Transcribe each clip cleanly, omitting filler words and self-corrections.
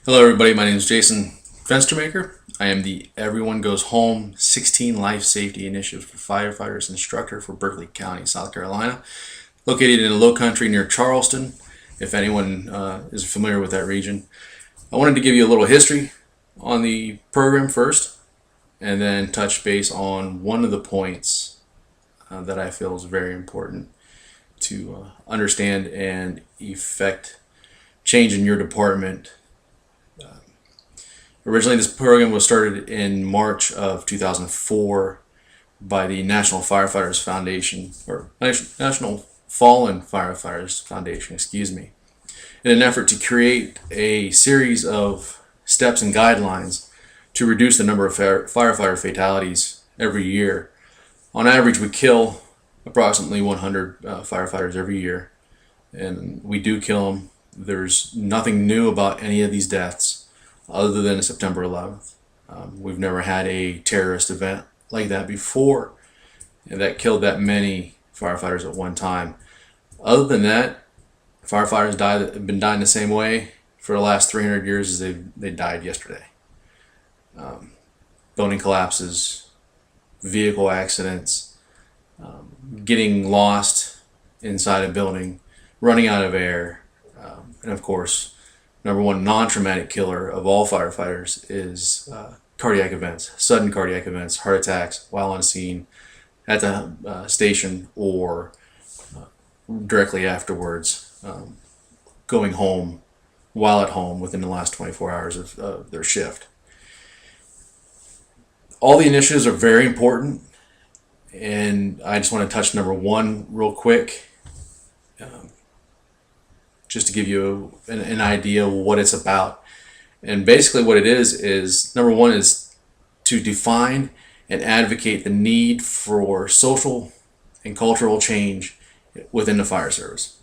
Hello, everybody. My name is Jason Fenstermaker. I am the Everyone Goes Home 16 Life Safety Initiative for Firefighters instructor for Berkeley County, South Carolina, located in the Low Country near Charleston. If anyone is familiar with that region, I wanted to give you a little history on the program first, and then touch base on one of the points that I feel is very important to understand and effect change in your department. Originally, this program was started in March of 2004 by the National Firefighters Foundation, or National Fallen Firefighters Foundation, excuse me, in an effort to create a series of steps and guidelines to reduce the number of firefighter fatalities every year. On average, we kill approximately 100 firefighters every year, and we do kill them. There's nothing new about any of these deaths other than September 11th. We've never had a terrorist event like that before that killed that many firefighters at one time. Other than that, firefighters have been dying the same way for the last 300 years as they died yesterday. Building collapses, vehicle accidents, getting lost inside a building, running out of air, and of course, number one non-traumatic killer of all firefighters is cardiac events, sudden cardiac events, heart attacks while on scene, at the station, or directly afterwards, going home while at home within the last 24 hours of their shift. All the initiatives are very important, and I just want to touch number one real quick. Just to give you an idea of what it's about. And basically what it is number one is to define and advocate the need for social and cultural change within the fire service.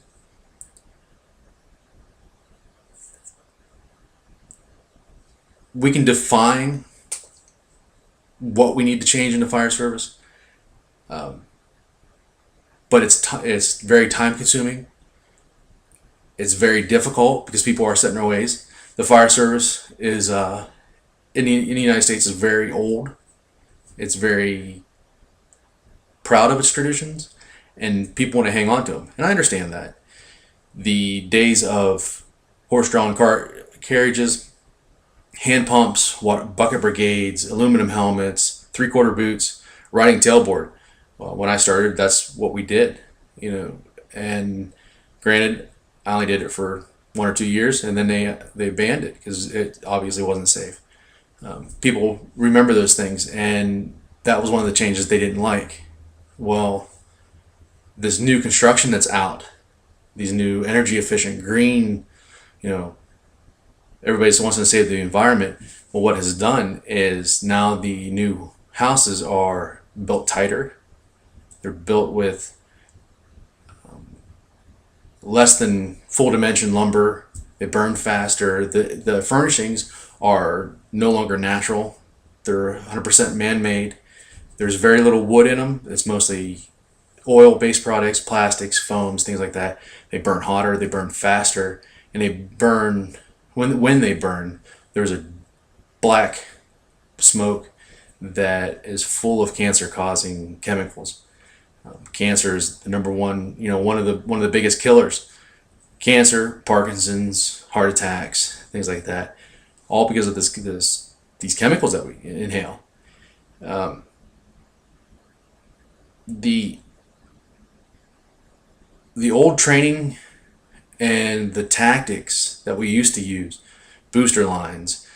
We can define what we need to change in the fire service, but it's very time consuming. It's very difficult because people are set in their ways. The fire service is in the United States is very old. It's very proud of its traditions, and people want to hang on to them. And I understand that. The days of horse-drawn carriages, hand pumps, bucket brigades, aluminum helmets, three-quarter boots, riding tailboard. Well, when I started, that's what we did. And granted, I only did it for 1 or 2 years, and then they banned it because it obviously wasn't safe. People remember those things, and that was one of the changes they didn't like. Well, this new construction that's out, these new energy efficient green, everybody wants to save the environment. Well, what has done is now the new houses are built tighter. They're built with less than full dimension lumber. They burn faster. The furnishings are no longer natural. They're 100% man-made. There's very little wood in them. It's mostly oil-based products, plastics, foams, things like that. They burn hotter. They burn faster, and they burn when they burn. There's a black smoke that is full of cancer-causing chemicals. Cancer is the number one, one of the biggest killers. Cancer, Parkinson's, heart attacks, things like that, all because of these chemicals that we inhale. The old training and the tactics that we used to use, booster lines.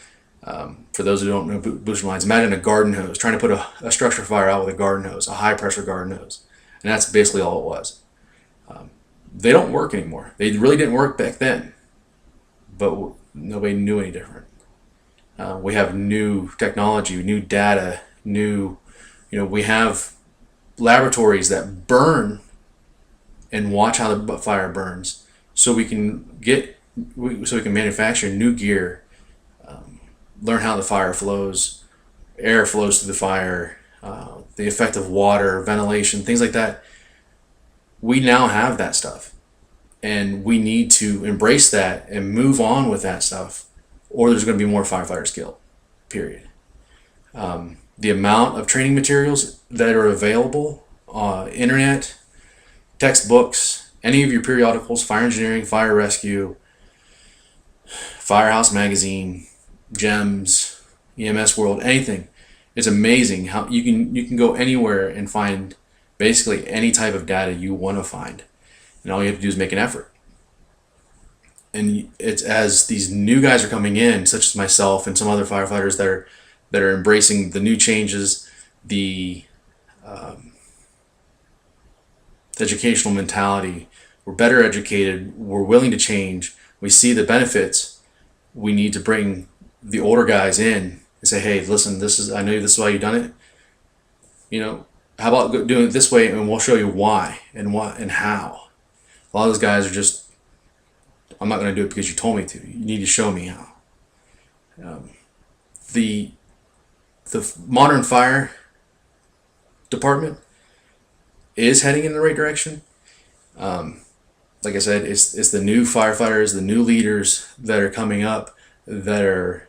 For those who don't know booster lines, imagine a garden hose, trying to put a structure fire out with a garden hose, a high pressure garden hose. And that's basically all it was. They don't work anymore. They really didn't work back then, but nobody knew any different. We have new technology, new data, we have laboratories that burn and watch how the fire burns, so we can manufacture new gear, learn how the fire flows, air flows through the fire, the effect of water, ventilation, things like that. We now have that stuff, and we need to embrace that and move on with that stuff, or there's going to be more firefighters killed. Period. The amount of training materials that are available, internet, textbooks, any of your periodicals, fire engineering, fire rescue, Firehouse Magazine, GEMS, EMS World, anything. It's amazing how you can go anywhere and find basically any type of data you want to find, and all you have to do is make an effort. And it's as these new guys are coming in, such as myself and some other firefighters that are embracing the new changes, the educational mentality. We're better educated. We're willing to change. We see the benefits. We need to bring the older guys in and say, "Hey, listen. I know this is why you've done it. How about doing it this way, and we'll show you why and what and how." A lot of those guys are just, "I'm not going to do it because you told me to. You need to show me how." The modern fire department is heading in the right direction. Like I said, it's the new firefighters, the new leaders that are coming up that are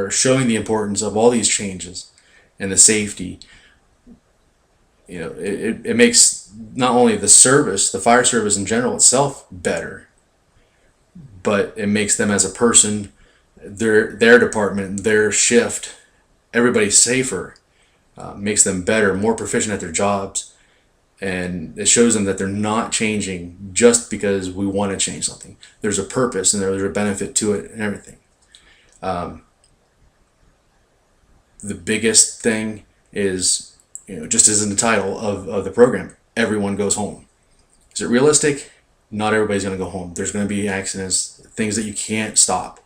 showing the importance of all these changes and the safety. It makes not only the service, the fire service in general itself, better, but it makes them as a person, their department, their shift, everybody safer, makes them better, more proficient at their jobs, and it shows them that they're not changing just because we want to change something. There's a purpose and there's a benefit to it and everything. The biggest thing is, just as in the title of the program, everyone goes home. Is it realistic? Not everybody's going to go home. There's going to be accidents, things that you can't stop.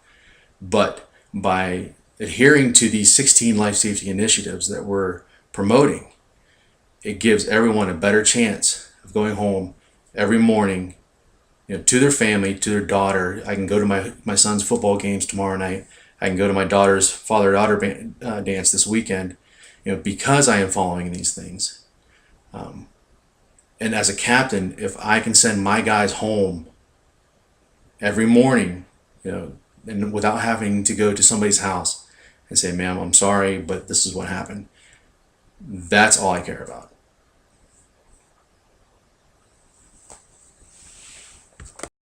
But by adhering to these 16 life safety initiatives that we're promoting, it gives everyone a better chance of going home every morning, to their family, to their daughter. I can go to my son's football games tomorrow night. I can go to my daughter's father-daughter dance this weekend, because I am following these things. And as a captain, if I can send my guys home every morning, and without having to go to somebody's house and say, "Ma'am, I'm sorry, but this is what happened," that's all I care about.